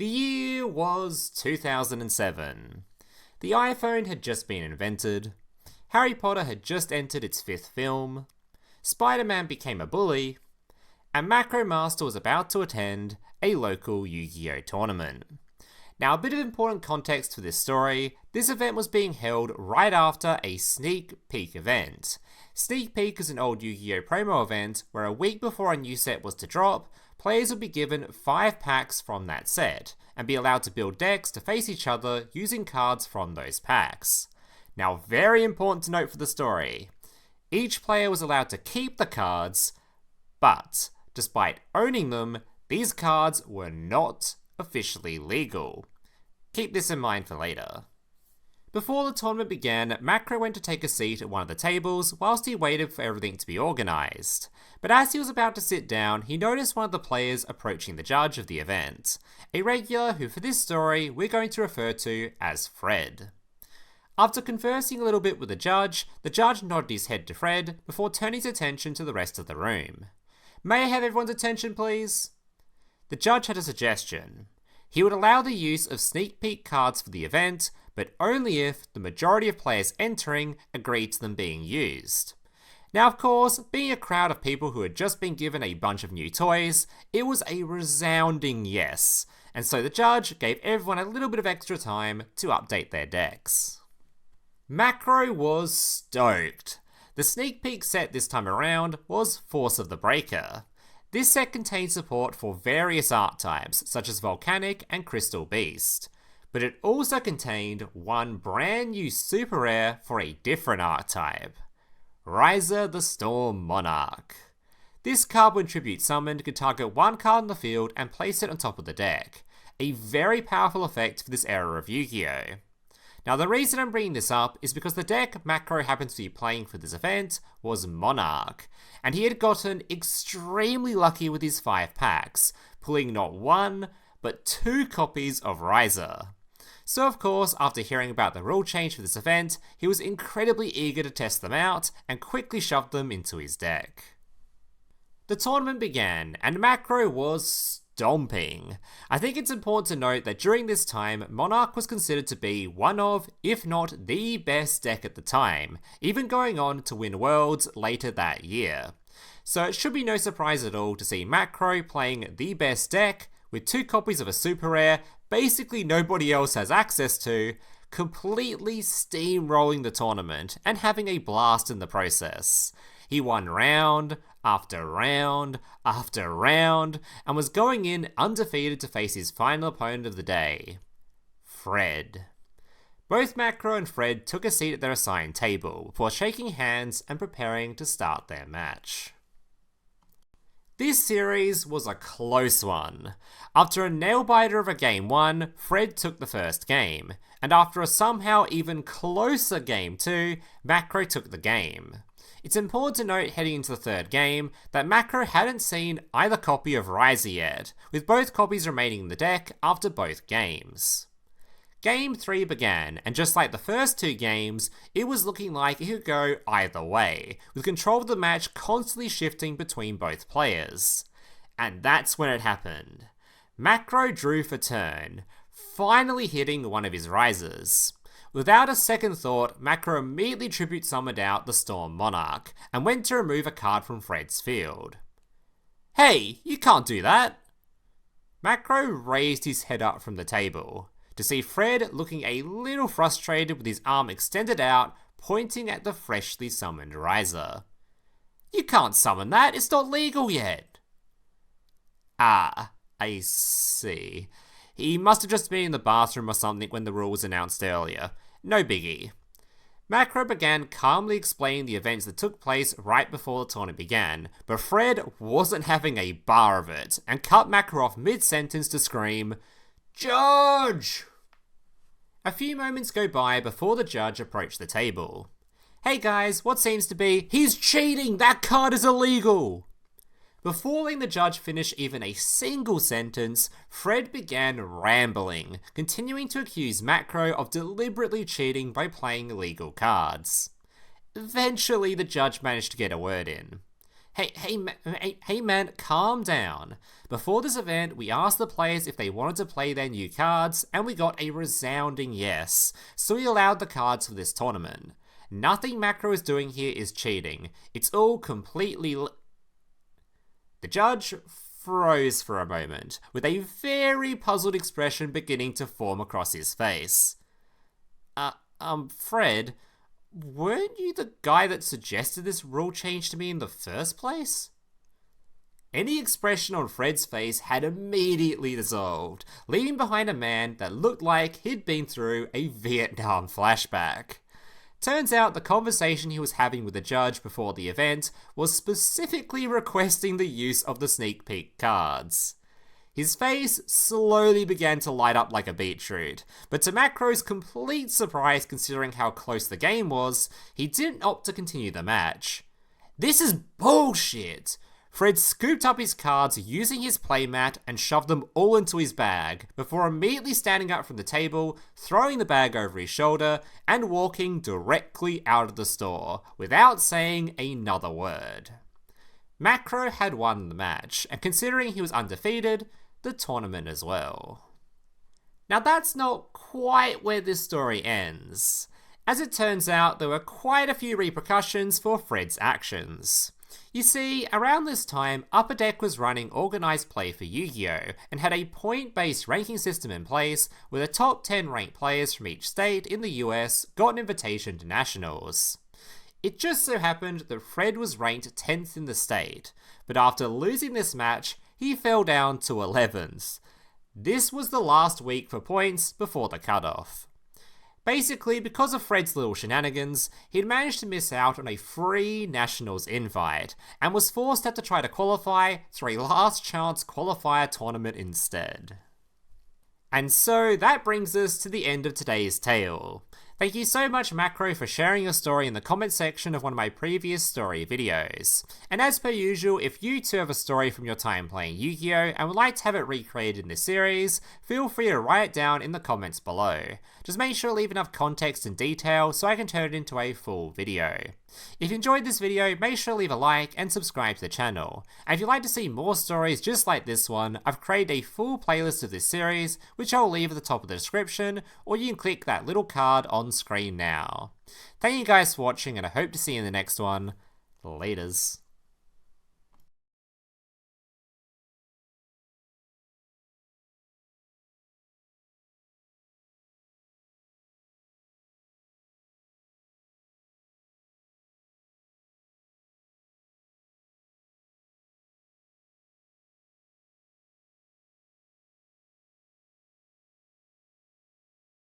The year was 2007. The iPhone had just been invented, Harry Potter had just entered its 5th film, Spider-Man became a bully, and Macromaster was about to attend a local Yu-Gi-Oh! Tournament. Now, a bit of important context for this story, this event was being held right after a Sneak Peek event. Sneak Peek is an old Yu-Gi-Oh! Promo event where a week before a new set was to drop, players would be given 5 packs from that set, and be allowed to build decks to face each other using cards from those packs. Now, very important to note for the story, each player was allowed to keep the cards, but despite owning them, these cards were not officially legal. Keep this in mind for later. Before the tournament began, Macro went to take a seat at one of the tables whilst he waited for everything to be organised. But as he was about to sit down, he noticed one of the players approaching the judge of the event, a regular who for this story we're going to refer to as Fred. After conversing a little bit with the judge nodded his head to Fred before turning his attention to the rest of the room. May I have everyone's attention, please? The judge had a suggestion. He would allow the use of sneak peek cards for the event, but only if the majority of players entering agreed to them being used. Now, of course, being a crowd of people who had just been given a bunch of new toys, it was a resounding yes, and so the judge gave everyone a little bit of extra time to update their decks. Macro was stoked. The sneak peek set this time around was Force of the Breaker. This set contained support for various archetypes, such as Volcanic and Crystal Beast, but it also contained one brand new super rare for a different archetype, Riser the Storm Monarch. This card, when tribute summoned, could target one card in the field and place it on top of the deck, a very powerful effect for this era of Yu-Gi-Oh! Now, the reason I'm bringing this up is because the deck Macro happens to be playing for this event was Monarch, and he had gotten extremely lucky with his 5 packs, pulling not 1, but 2 copies of Riser. So of course, after hearing about the rule change for this event, he was incredibly eager to test them out, and quickly shoved them into his deck. The tournament began, and Macro was stomping. I think it's important to note that during this time, Monarch was considered to be one of, if not the best deck at the time, even going on to win Worlds later that year. So it should be no surprise at all to see Macro playing the best deck, with 2 copies of a super rare, basically nobody else has access to, completely steamrolling the tournament, and having a blast in the process. He won round after round after round, and was going in undefeated to face his final opponent of the day, Fred. Both Macro and Fred took a seat at their assigned table before shaking hands and preparing to start their match. This series was a close one. After a nail-biter of a Game 1, Fred took the first game, and after a somehow even closer Game 2, Macro took the game. It's important to note heading into the 3rd game that Macro hadn't seen either copy of Riser yet, with both copies remaining in the deck after both games. Game 3 began, and just like the first 2 games, it was looking like it could go either way, with control of the match constantly shifting between both players. And that's when it happened. Macro drew for turn, finally hitting one of his risers. Without a second thought, Macro immediately tribute summoned out the Storm Monarch, and went to remove a card from Fred's field. "Hey, you can't do that!" Macro raised his head up from the table, to see Fred looking a little frustrated with his arm extended out, pointing at the freshly summoned Riser. "You can't summon that, it's not legal yet." "Ah, I see. He must have just been in the bathroom or something when the rule was announced earlier. No biggie." Macro began calmly explaining the events that took place right before the tournament began, but Fred wasn't having a bar of it, and cut Macro off mid-sentence to scream, "Judge!" A few moments go by before the judge approached the table. "Hey guys, what seems to be, he's cheating! That card is illegal!" Before letting the judge finish even a single sentence, Fred began rambling, continuing to accuse Macro of deliberately cheating by playing illegal cards. Eventually, the judge managed to get a word in. Hey man, calm down. Before this event, we asked the players if they wanted to play their new cards, and we got a resounding yes, so we allowed the cards for this tournament. Nothing Macro is doing here is cheating. It's all completely... The judge froze for a moment, with a very puzzled expression beginning to form across his face. Fred, weren't you the guy that suggested this rule change to me in the first place? Any expression on Fred's face had immediately dissolved, leaving behind a man that looked like he'd been through a Vietnam flashback. Turns out the conversation he was having with the judge before the event was specifically requesting the use of the sneak peek cards. His face slowly began to light up like a beetroot, but to Macro's complete surprise considering how close the game was, he didn't opt to continue the match. This is bullshit! Fred scooped up his cards using his playmat and shoved them all into his bag, before immediately standing up from the table, throwing the bag over his shoulder, and walking directly out of the store, without saying another word. Macro had won the match, and considering he was undefeated, the tournament as well. Now that's not quite where this story ends. As it turns out, there were quite a few repercussions for Fred's actions. You see, around this time, Upper Deck was running organised play for Yu-Gi-Oh! And had a point-based ranking system in place where the top 10 ranked players from each state in the US got an invitation to nationals. It just so happened that Fred was ranked 10th in the state, but after losing this match, he fell down to 11th. This was the last week for points before the cutoff. Basically, because of Fred's little shenanigans, he'd managed to miss out on a free Nationals invite, and was forced to have to try to qualify through a last chance qualifier tournament instead. And so that brings us to the end of today's tale. Thank you so much Macro for sharing your story in the comment section of one of my previous story videos. And as per usual, if you too have a story from your time playing Yu-Gi-Oh! And would like to have it recreated in this series, feel free to write it down in the comments below. Just make sure to leave enough context and detail so I can turn it into a full video. If you enjoyed this video, make sure to leave a like and subscribe to the channel. And if you'd like to see more stories just like this one, I've created a full playlist of this series, which I'll leave at the top of the description, or you can click that little card on screen now. Thank you guys for watching, and I hope to see you in the next one. Laters.